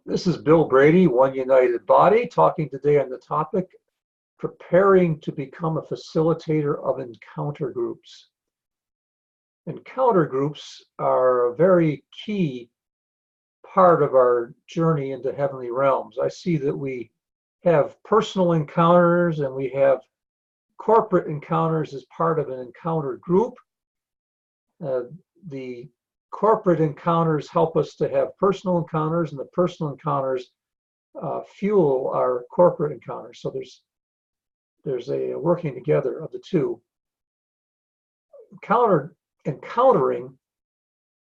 This is Bill Brady, One United Body, talking today on the topic, preparing to become a facilitator of encounter groups. Encounter groups are a very key part of our journey into heavenly realms. I see that we have personal encounters and we have corporate encounters as part of an encounter group. The corporate encounters help us to have personal encounters, and the personal encounters fuel our corporate encounters. So there's a working together of the two. Encountering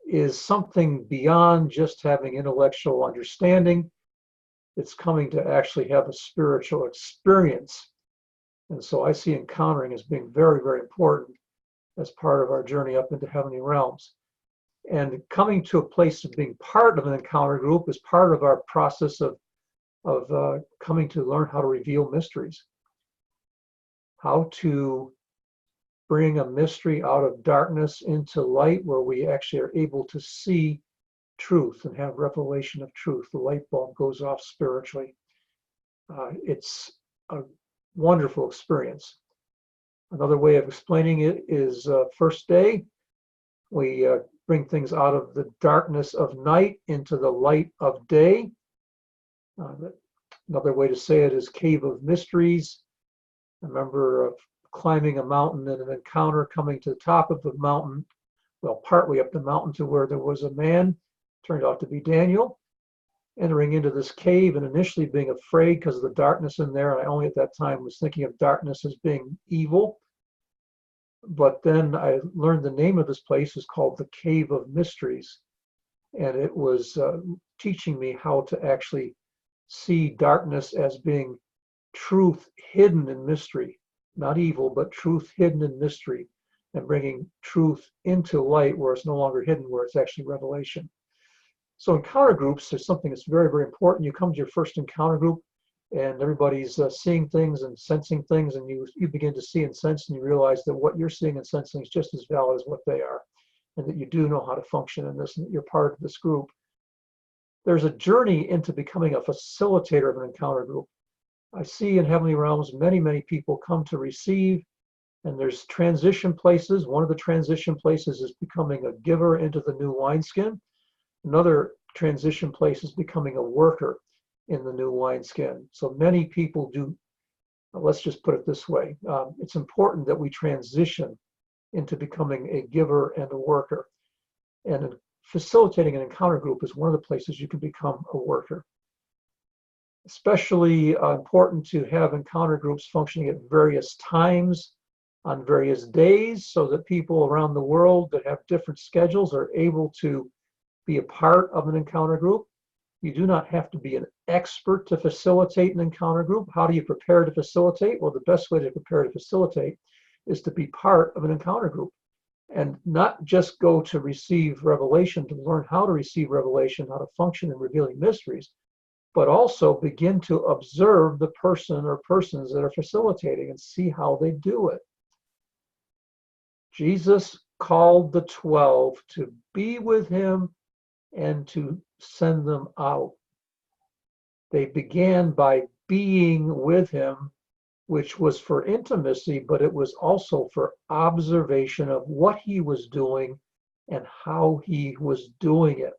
is something beyond just having intellectual understanding. It's coming to actually have a spiritual experience. And so I see encountering as being very, very important as part of our journey up into heavenly realms. And coming to a place of being part of an encounter group is part of our process of coming to learn how to reveal mysteries, how to bring a mystery out of darkness into light where we actually are able to see truth and have revelation of truth. The light bulb goes off spiritually. It's a wonderful experience. Another way of explaining it is first day, we bring things out of the darkness of night into the light of day. Another way to say it is cave of mysteries. I remember climbing a mountain and an encounter coming to the top of the mountain, well, partway up the mountain to where there was a man, turned out to be Daniel, entering into this cave and initially being afraid because of the darkness in there. And I only at that time was thinking of darkness as being evil. But then I learned the name of this place is called the Cave of Mysteries. And it was teaching me how to actually see darkness as being truth hidden in mystery, not evil, but truth hidden in mystery, and bringing truth into light where it's no longer hidden, where it's actually revelation. So encounter groups is something that's very, very important. You come to your first encounter group and everybody's seeing things and sensing things, and you begin to see and sense, and you realize that what you're seeing and sensing is just as valid as what they are, and that you do know how to function in this, and that you're part of this group. There's a journey into becoming a facilitator of an encounter group. I see in heavenly realms many, many people come to receive, and there's transition places. One of the transition places is becoming a giver into the new wineskin. Another transition place is becoming a worker in the new wineskin. So many people do, let's just put it this way. It's important that we transition into becoming a giver and a worker. And facilitating an encounter group is one of the places you can become a worker. Especially important to have encounter groups functioning at various times on various days so that people around the world that have different schedules are able to be a part of an encounter group. You do not have to be an expert to facilitate an encounter group. How do you prepare to facilitate? Well, the best way to prepare to facilitate is to be part of an encounter group and not just go to receive revelation, to learn how to receive revelation, how to function in revealing mysteries, but also begin to observe the person or persons that are facilitating and see how they do it. Jesus called the 12 to be with him and to send them out. They began by being with him, which was for intimacy, but it was also for observation of what he was doing and how he was doing it.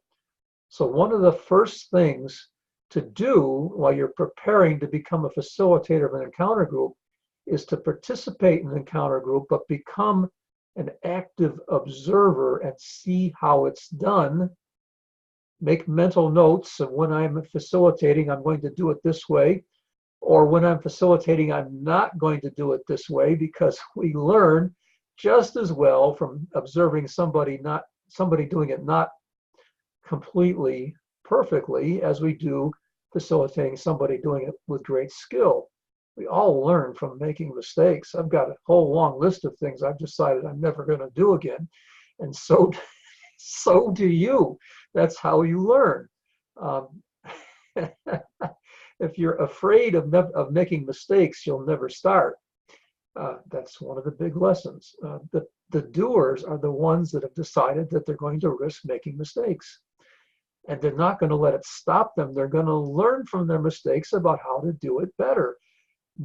So one of the first things to do while you're preparing to become a facilitator of an encounter group is to participate in an encounter group, but become an active observer and see how it's done. Make mental notes of when I'm facilitating, I'm going to do it this way, or when I'm facilitating, I'm not going to do it this way, because we learn just as well from observing somebody doing it not completely perfectly as we do facilitating somebody doing it with great skill. We all learn from making mistakes. I've got a whole long list of things I've decided I'm never going to do again, and so do you. That's how you learn. If you're afraid of making mistakes, you'll never start. That's one of the big lessons. The doers are the ones that have decided that they're going to risk making mistakes. and they're not going to let it stop them. They're going to learn from their mistakes about how to do it better.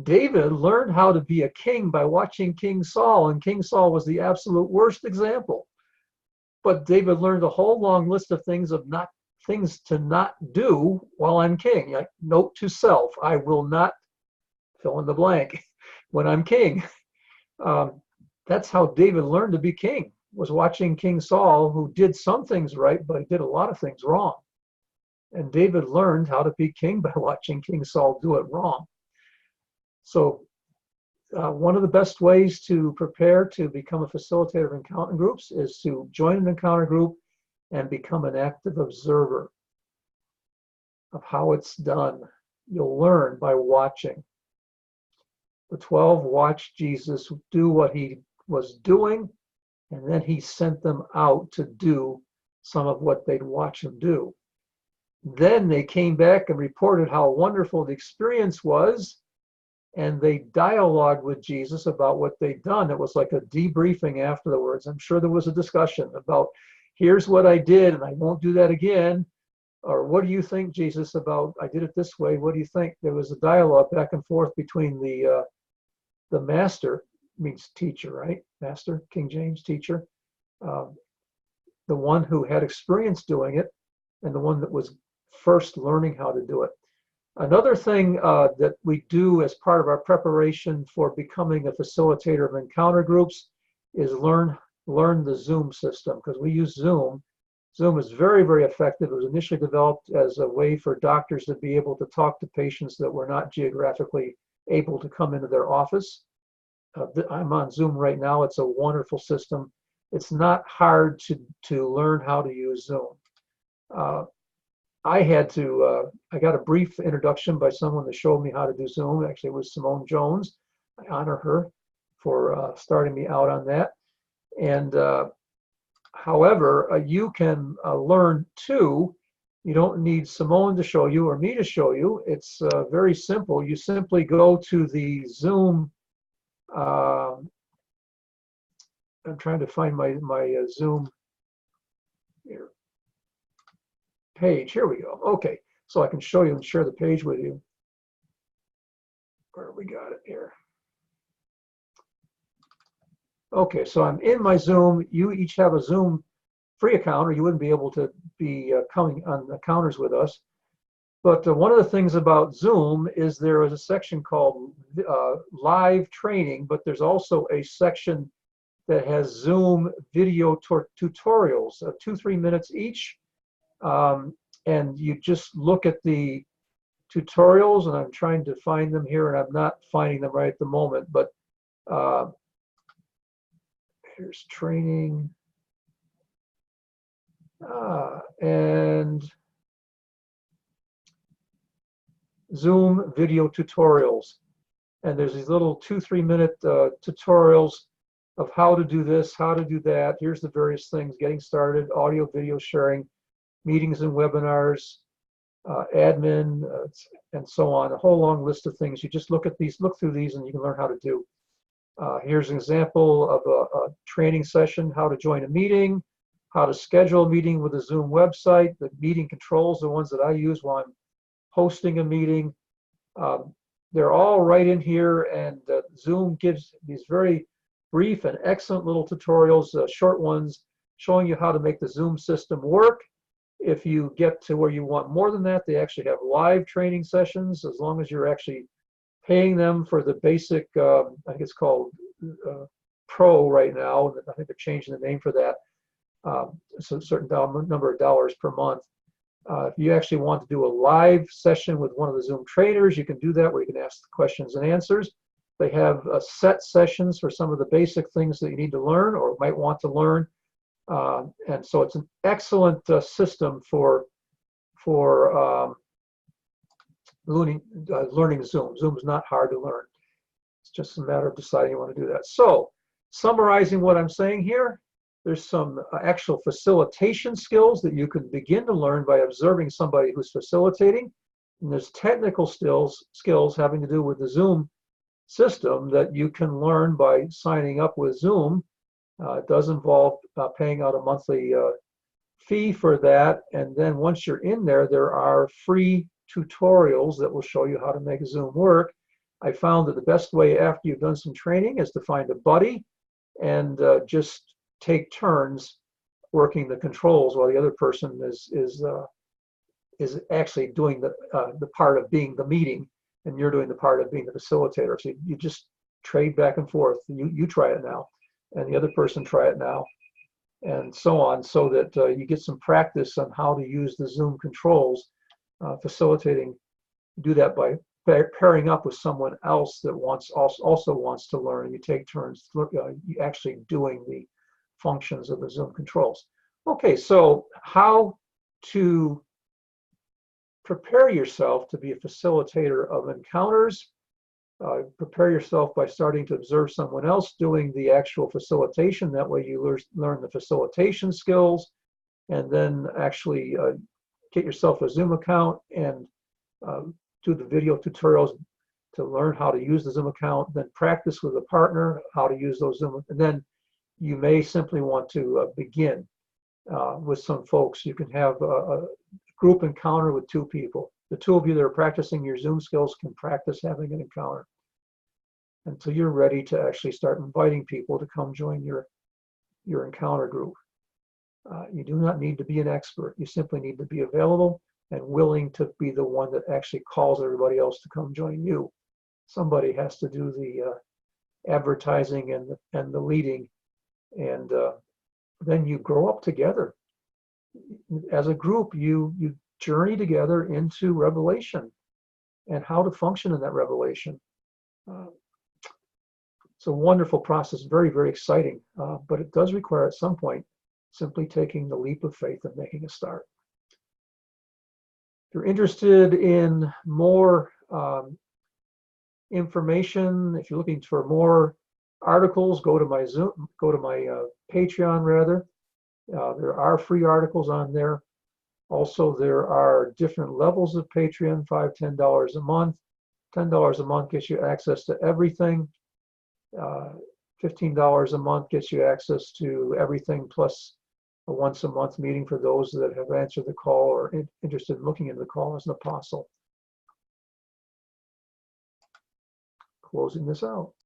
David learned how to be a king by watching King Saul, and King Saul was the absolute worst example. But David learned a whole long list of things to not do while I'm king. Like, note to self, I will not fill in the blank when I'm king. That's how David learned to be king, was watching King Saul, who did some things right, but he did a lot of things wrong. And David learned how to be king by watching King Saul do it wrong. So one of the best ways to prepare to become a facilitator of encounter groups is to join an encounter group and become an active observer of how it's done. You'll learn by watching. The 12 watched Jesus do what he was doing, and then he sent them out to do some of what they'd watch him do. Then they came back and reported how wonderful the experience was, and they dialogued with Jesus about what they'd done. It was like a debriefing afterwards. I'm sure there was a discussion about, here's what I did, and I won't do that again. Or what do you think, Jesus, about, I did it this way, what do you think? There was a dialogue back and forth between the master, means teacher, right? Master, King James, teacher. The one who had experience doing it, and the one that was first learning how to do it. Another thing that we do as part of our preparation for becoming a facilitator of encounter groups is learn the Zoom system, because we use Zoom. Zoom is very, very effective. It was initially developed as a way for doctors to be able to talk to patients that were not geographically able to come into their office. I'm on Zoom right now. It's a wonderful system. It's not hard to learn how to use Zoom. I got a brief introduction by someone that showed me how to do Zoom. Actually, it was Simone Jones. I honor her for starting me out on that. And however, you can learn too. You don't need Simone to show you or me to show you. It's very simple. You simply go to the Zoom. I'm trying to find my Zoom here. Page. Here we go. Okay, so I can show you and share the page with you. Where we got it here. Okay, so I'm in my Zoom. You each have a Zoom free account, or you wouldn't be able to be coming on encounters with us. But one of the things about Zoom is there is a section called live training, but there's also a section that has Zoom video tutorials, 2-3 minutes each. And you just look at the tutorials, and I'm trying to find them here, and I'm not finding them right at the moment, but here's training, and Zoom video tutorials. And there's these little 2-3 minute tutorials of how to do this, how to do that. Here's the various things: getting started, audio, video sharing, meetings and webinars, admin, and so on. A whole long list of things. You just look through these, and you can learn how to do. Here's an example of a training session: how to join a meeting, how to schedule a meeting with a Zoom website, the meeting controls, the ones that I use while I'm hosting a meeting. They're all right in here, and Zoom gives these very brief and excellent little tutorials, short ones, showing you how to make the Zoom system work. If you get to where you want more than that, they actually have live training sessions, as long as you're actually paying them for the basic, I think it's called Pro right now. I think they're changing the name for that. So a certain number of dollars per month. If you actually want to do a live session with one of the Zoom trainers, you can do that, where you can ask the questions and answers. They have set sessions for some of the basic things that you need to learn or might want to learn. And so it's an excellent system for learning Zoom. Zoom is not hard to learn. It's just a matter of deciding you want to do that. So, summarizing what I'm saying here, there's some actual facilitation skills that you can begin to learn by observing somebody who's facilitating. And there's technical skills having to do with the Zoom system that you can learn by signing up with Zoom. It does involve paying out a monthly fee for that. And then once you're in there, there are free tutorials that will show you how to make Zoom work. I found that the best way after you've done some training is to find a buddy and just take turns working the controls while the other person is actually doing the part of being the meeting, and you're doing the part of being the facilitator. So you just trade back and forth. You try it now, and the other person try it now, and so on, so that you get some practice on how to use the Zoom controls. Facilitating, do that by pairing up with someone else that also wants to learn, and you take turns actually doing the functions of the Zoom controls. Okay, so how to prepare yourself to be a facilitator of encounters. Prepare yourself by starting to observe someone else doing the actual facilitation. That way you learn the facilitation skills, and then actually get yourself a Zoom account and do the video tutorials to learn how to use the Zoom account, then practice with a partner how to use those Zoom, and then you may simply want to begin with some folks. You can have a group encounter with 2 people. The 2 of you that are practicing your Zoom skills can practice having an encounter until you're ready to actually start inviting people to come join your encounter group. You do not need to be an expert. You simply need to be available and willing to be the one that actually calls everybody else to come join you. Somebody has to do the advertising and the leading, and then you grow up together. As a group, you journey together into revelation and how to function in that revelation. It's a wonderful process, very, very exciting, but it does require at some point simply taking the leap of faith and making a start. If you're interested in more information, if you're looking for more articles, go to my Patreon rather. There are free articles on there. Also, there are different levels of Patreon, $5, $10 a month. $10 a month gets you access to everything. $15 a month gets you access to everything, plus a once a month meeting for those that have answered the call or interested in looking into the call as an apostle. Closing this out.